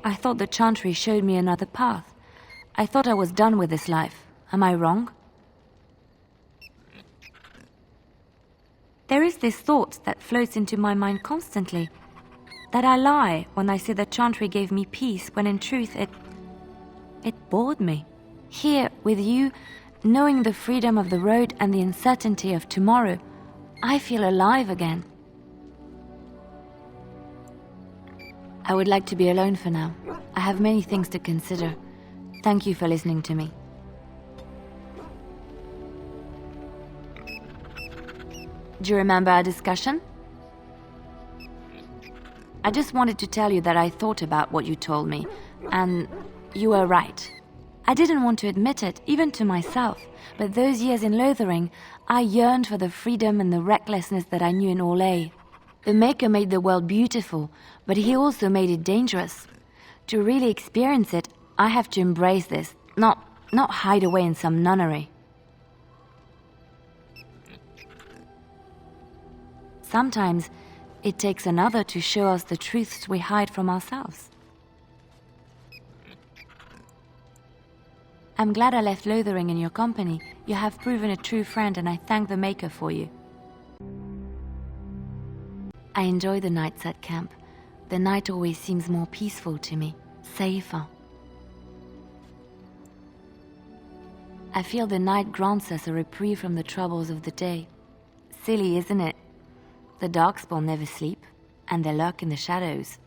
I thought the Chantry showed me another path. I thought I was done with this life. Am I wrong? There is this thought that floats into my mind constantly, that I lie when I say the Chantry gave me peace, when in truth it bored me. Here, with you, knowing the freedom of the road and the uncertainty of tomorrow, I feel alive again. I would like to be alone for now. I have many things to consider. Thank you for listening to me. Do you remember our discussion? I just wanted to tell you that I thought about what you told me, and you were right. I didn't want to admit it, even to myself, but those years in Lothering, I yearned for the freedom and the recklessness that I knew in Orlais. The Maker made the world beautiful, but he also made it dangerous. To really experience it, I have to embrace this, not hide away in some nunnery. Sometimes, it takes another to show us the truths we hide from ourselves. I'm glad I left Lothering in your company. You have proven a true friend, and I thank the Maker for you. I enjoy the nights at camp. The night always seems more peaceful to me, safer. I feel the night grants us a reprieve from the troubles of the day. Silly, isn't it? The Darkspawn never sleep, and they lurk in the shadows.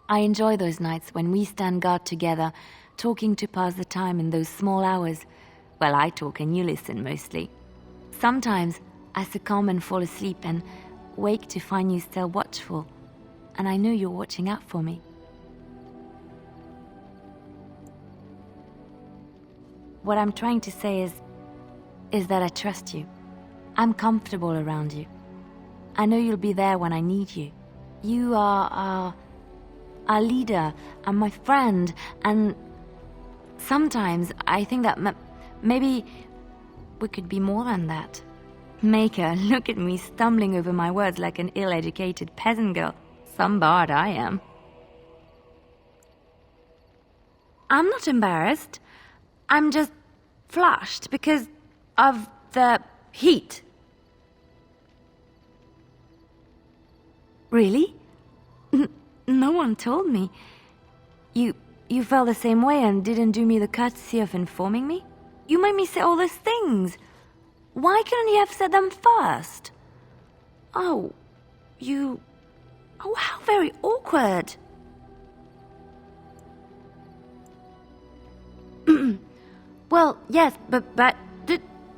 I enjoy those nights when we stand guard together, talking to pass the time in those small hours. Well, I talk and you listen mostly. Sometimes I succumb and fall asleep and wake to find you still watchful, and I know you're watching out for me. What I'm trying to say is that I trust you. I'm comfortable around you. I know you'll be there when I need you. You are our leader and my friend, and sometimes I think that maybe we could be more than that. Maker, look at me stumbling over my words like an ill-educated peasant girl. Some bard I am. I'm not embarrassed. I'm just flushed because of the heat. Really? No one told me. You felt the same way and didn't do me the courtesy of informing me? You made me say all those things. Why couldn't you have said them first? Oh, how very awkward. Well, yes, but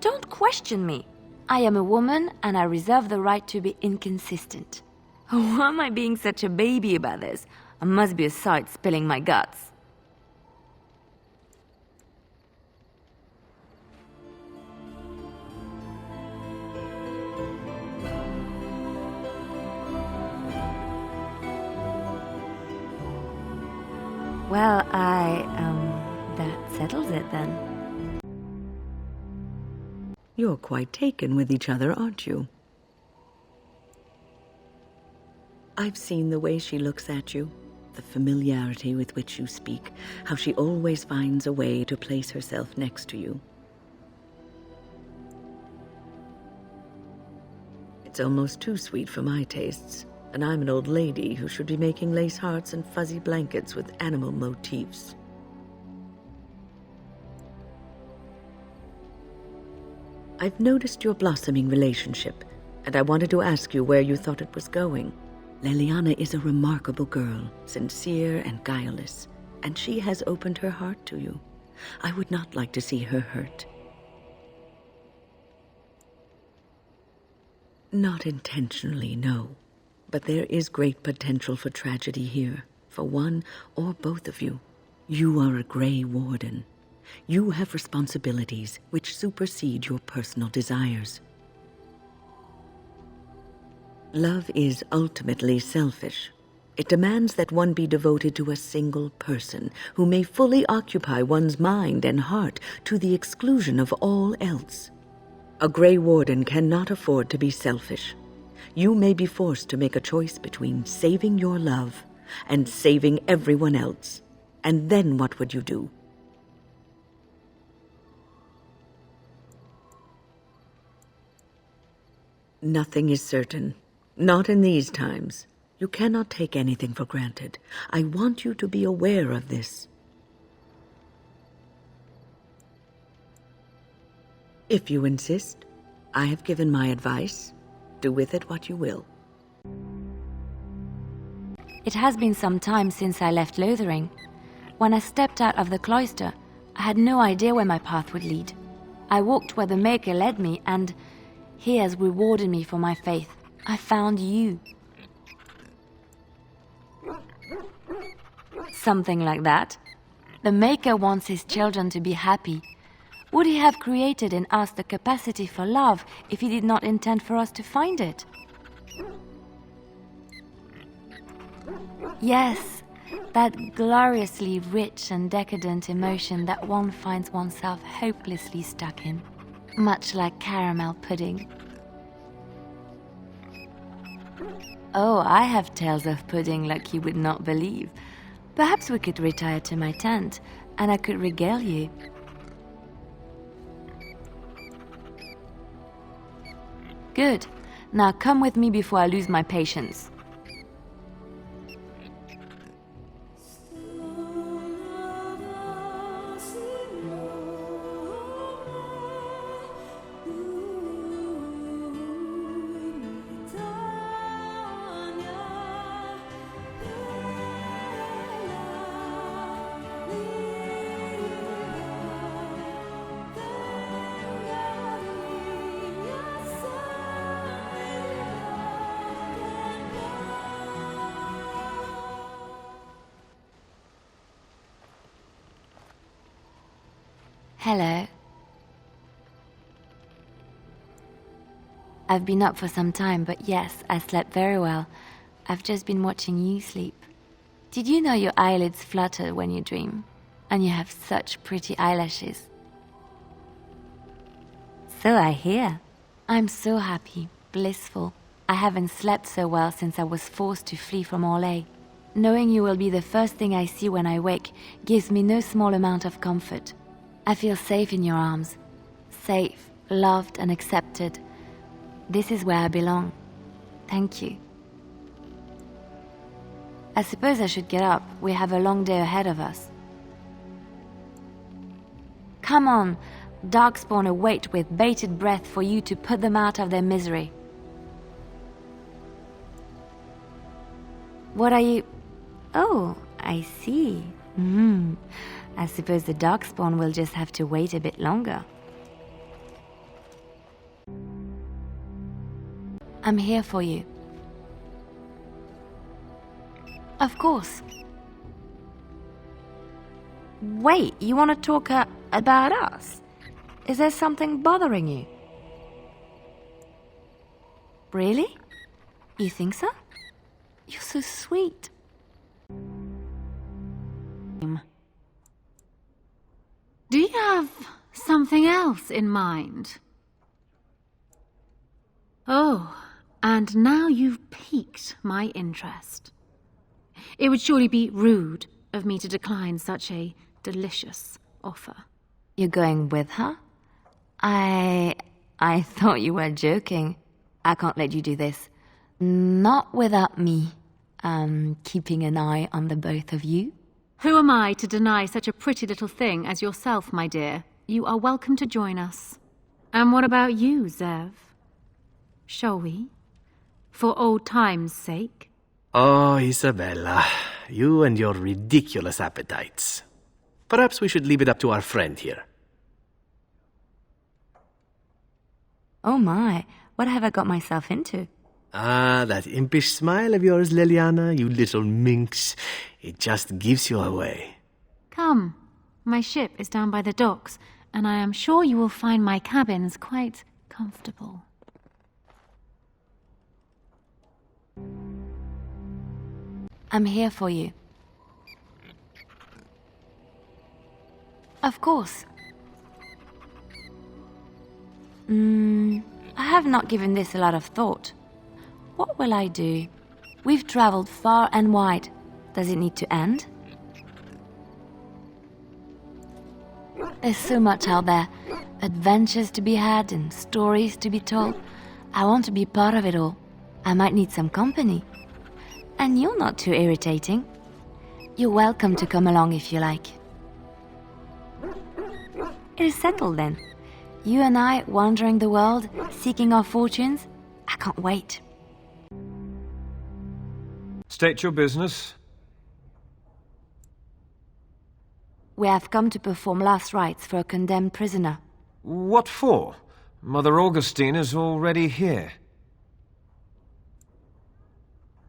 don't question me. I am a woman, and I reserve the right to be inconsistent. Why am I being such a baby about this? I must be a sight spilling my guts. Well, that settles it then. You're quite taken with each other, aren't you? I've seen the way she looks at you, the familiarity with which you speak, how she always finds a way to place herself next to you. It's almost too sweet for my tastes, and I'm an old lady who should be making lace hearts and fuzzy blankets with animal motifs. I've noticed your blossoming relationship, and I wanted to ask you where you thought it was going. Leliana is a remarkable girl, sincere and guileless, and she has opened her heart to you. I would not like to see her hurt. Not intentionally, no. But there is great potential for tragedy here, for one or both of you. You are a Grey Warden. You have responsibilities which supersede your personal desires. Love is ultimately selfish. It demands that one be devoted to a single person who may fully occupy one's mind and heart to the exclusion of all else. A Grey Warden cannot afford to be selfish. You may be forced to make a choice between saving your love and saving everyone else. And then what would you do? Nothing is certain. Not in these times. You cannot take anything for granted. I want you to be aware of this. If you insist, I have given my advice. Do with it what you will. It has been some time since I left Lothering. When I stepped out of the cloister, I had no idea where my path would lead. I walked where the Maker led me, and he has rewarded me for my faith. I found you. Something like that. The Maker wants his children to be happy. Would he have created in us the capacity for love if he did not intend for us to find it? Yes, that gloriously rich and decadent emotion that one finds oneself hopelessly stuck in, much like caramel pudding. Oh, I have tales of pudding like you would not believe. Perhaps we could retire to my tent, and I could regale you. Good. Now come with me before I lose my patience. Hello. I've been up for some time, but yes, I slept very well. I've just been watching you sleep. Did you know your eyelids flutter when you dream? And you have such pretty eyelashes. So I hear. I'm so happy, blissful. I haven't slept so well since I was forced to flee from Orlais. Knowing you will be the first thing I see when I wake gives me no small amount of comfort. I feel safe in your arms. Safe, loved and accepted. This is where I belong. Thank you. I suppose I should get up. We have a long day ahead of us. Come on. Darkspawn await with bated breath for you to put them out of their misery. What are you... Oh, I see. I suppose the Darkspawn will just have to wait a bit longer. I'm here for you. Of course. Wait, you want to talk about us? Is there something bothering you? Really? You think so? You're so sweet. Do you have something else in mind? Oh, and now you've piqued my interest. It would surely be rude of me to decline such a delicious offer. You're going with her? I thought you were joking. I can't let you do this. Not without me. Keeping an eye on the both of you. Who am I to deny such a pretty little thing as yourself, my dear? You are welcome to join us. And what about you, Zev? Shall we? For old time's sake? Oh, Isabella, you and your ridiculous appetites. Perhaps we should leave it up to our friend here. Oh my, what have I got myself into? Ah, that impish smile of yours, Leliana, you little minx. It just gives you away. Come. My ship is down by the docks, and I am sure you will find my cabins quite comfortable. I'm here for you. Of course. I have not given this a lot of thought. What will I do? We've traveled far and wide. Does it need to end? There's so much out there. Adventures to be had and stories to be told. I want to be part of it all. I might need some company. And you're not too irritating. You're welcome to come along if you like. It is settled then. You and I wandering the world, seeking our fortunes. I can't wait. State your business. We have come to perform last rites for a condemned prisoner. What for? Mother Augustine is already here.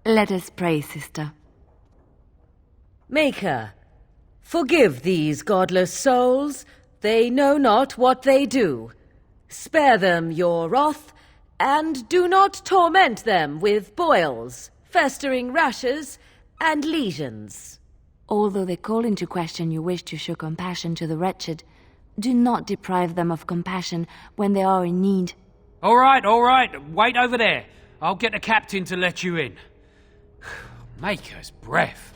Let us pray, sister. Maker, forgive these godless souls. They know not what they do. Spare them your wrath, and do not torment them with boils, festering rashes, and lesions. Although they call into question your wish to show compassion to the wretched, do not deprive them of compassion when they are in need. All right. Wait over there. I'll get the captain to let you in. Maker's breath.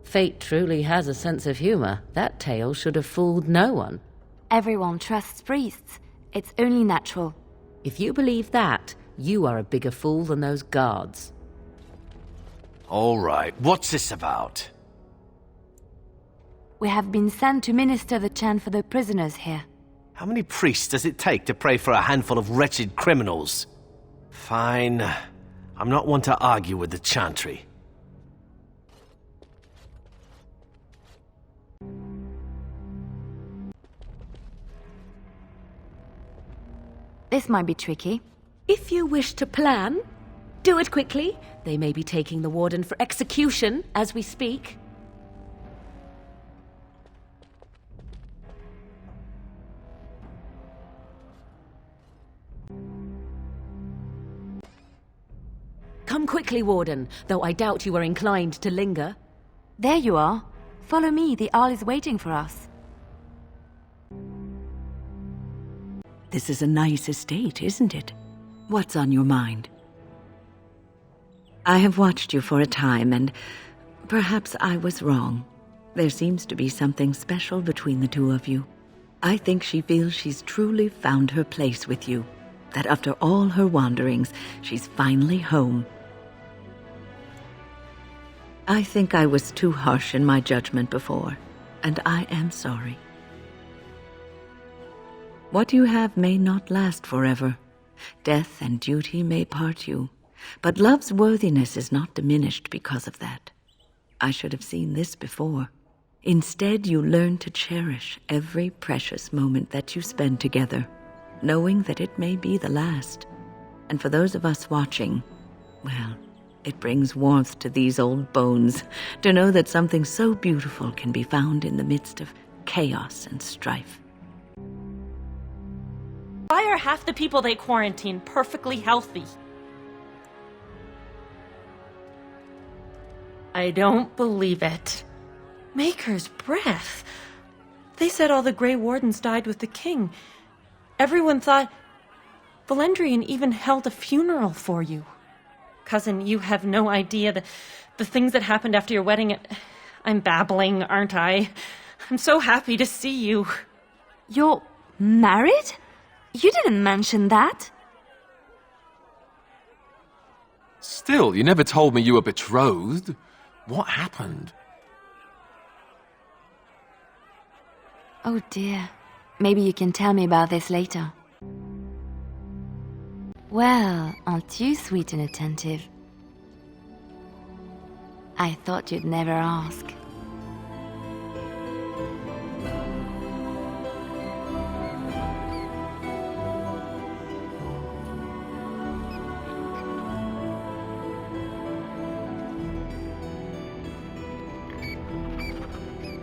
Fate truly has a sense of humor. That tale should have fooled no one. Everyone trusts priests. It's only natural. If you believe that, you are a bigger fool than those guards. All right, what's this about? We have been sent to minister the chant for the prisoners here. How many priests does it take to pray for a handful of wretched criminals? Fine. I'm not one to argue with the chantry. This might be tricky. If you wish to plan, do it quickly. They may be taking the warden for execution as we speak. Come quickly, Warden, though I doubt you are inclined to linger. There you are. Follow me, the Arl is waiting for us. This is a nice estate, isn't it? What's on your mind? I have watched you for a time, and perhaps I was wrong. There seems to be something special between the two of you. I think she feels she's truly found her place with you, that after all her wanderings, she's finally home. I think I was too harsh in my judgment before, and I am sorry. What you have may not last forever. Death and duty may part you, but love's worthiness is not diminished because of that. I should have seen this before. Instead, you learn to cherish every precious moment that you spend together, knowing that it may be the last. And for those of us watching, well, it brings warmth to these old bones to know that something so beautiful can be found in the midst of chaos and strife. Why are half the people they quarantine perfectly healthy? I don't believe it. Maker's breath. They said all the Grey Wardens died with the king. Everyone thought... Valendrian even held a funeral for you. Cousin, you have no idea the things that happened after your wedding. I'm babbling, aren't I? I'm so happy to see you. You're married? You didn't mention that. Still, you never told me you were betrothed. What happened? Oh dear. Maybe you can tell me about this later. Well, aren't you sweet and attentive? I thought you'd never ask.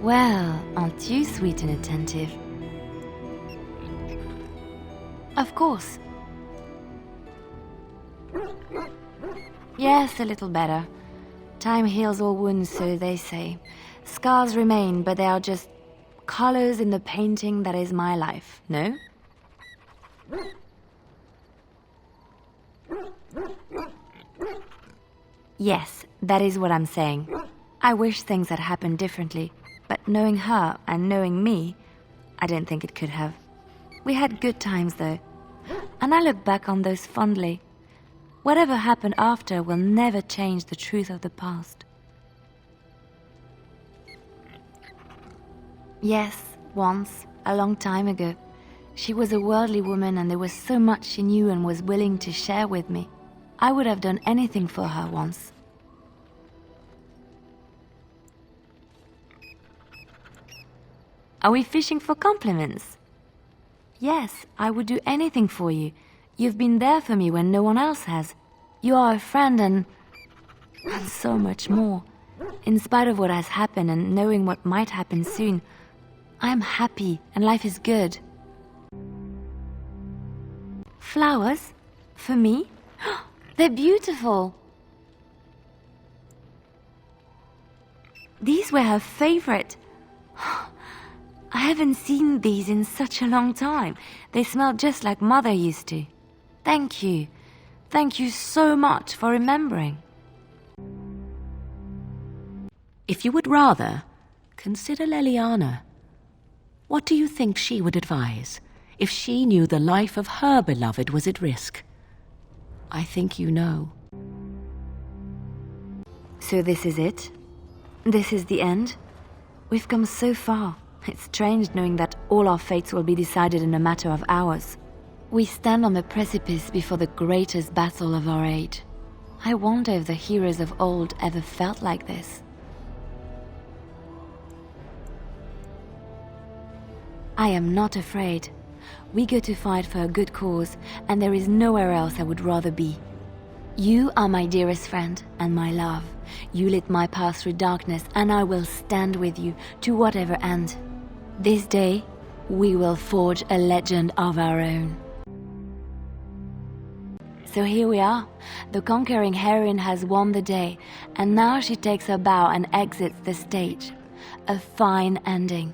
Well, aren't you sweet and attentive? Of course. Yes, a little better. Time heals all wounds, so they say. Scars remain, but they are just colors in the painting that is my life, no? Yes, that is what I'm saying. I wish things had happened differently, but knowing her and knowing me, I don't think it could have. We had good times, though, and I look back on those fondly. Whatever happened after will never change the truth of the past. Yes, once, a long time ago, she was a worldly woman and there was so much she knew and was willing to share with me. I would have done anything for her once. Are we fishing for compliments? Yes, I would do anything for you. You've been there for me when no one else has. You are a friend and so much more. In spite of what has happened and knowing what might happen soon, I am happy and life is good. Flowers? For me? They're beautiful. These were her favorite. I haven't seen these in such a long time. They smell just like Mother used to. Thank you. Thank you so much for remembering. If you would rather, consider Leliana. What do you think she would advise if she knew the life of her beloved was at risk? I think you know. So this is it? This is the end? We've come so far. It's strange knowing that all our fates will be decided in a matter of hours. We stand on the precipice before the greatest battle of our age. I wonder if the heroes of old ever felt like this. I am not afraid. We go to fight for a good cause, and there is nowhere else I would rather be. You are my dearest friend and my love. You lit my path through darkness, and I will stand with you to whatever end. This day, we will forge a legend of our own. So here we are. The conquering heroine has won the day, and now she takes her bow and exits the stage. A fine ending.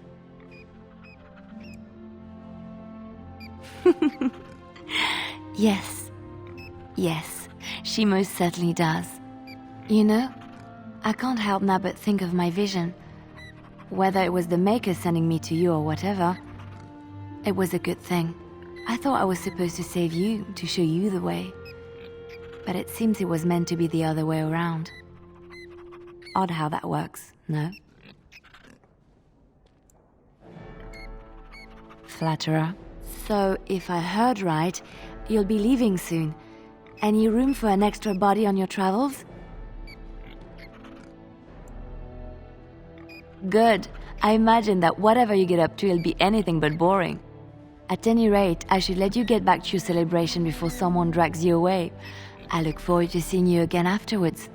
Yes, yes, she most certainly does. You know, I can't help now but think of my vision. Whether it was the Maker sending me to you or whatever, it was a good thing. I thought I was supposed to save you, to show you the way. But it seems it was meant to be the other way around. Odd how that works, no? Flatterer. So, if I heard right, you'll be leaving soon. Any room for an extra body on your travels? Good. I imagine that whatever you get up to will be anything but boring. At any rate, I should let you get back to your celebration before someone drags you away. I look forward to seeing you again afterwards.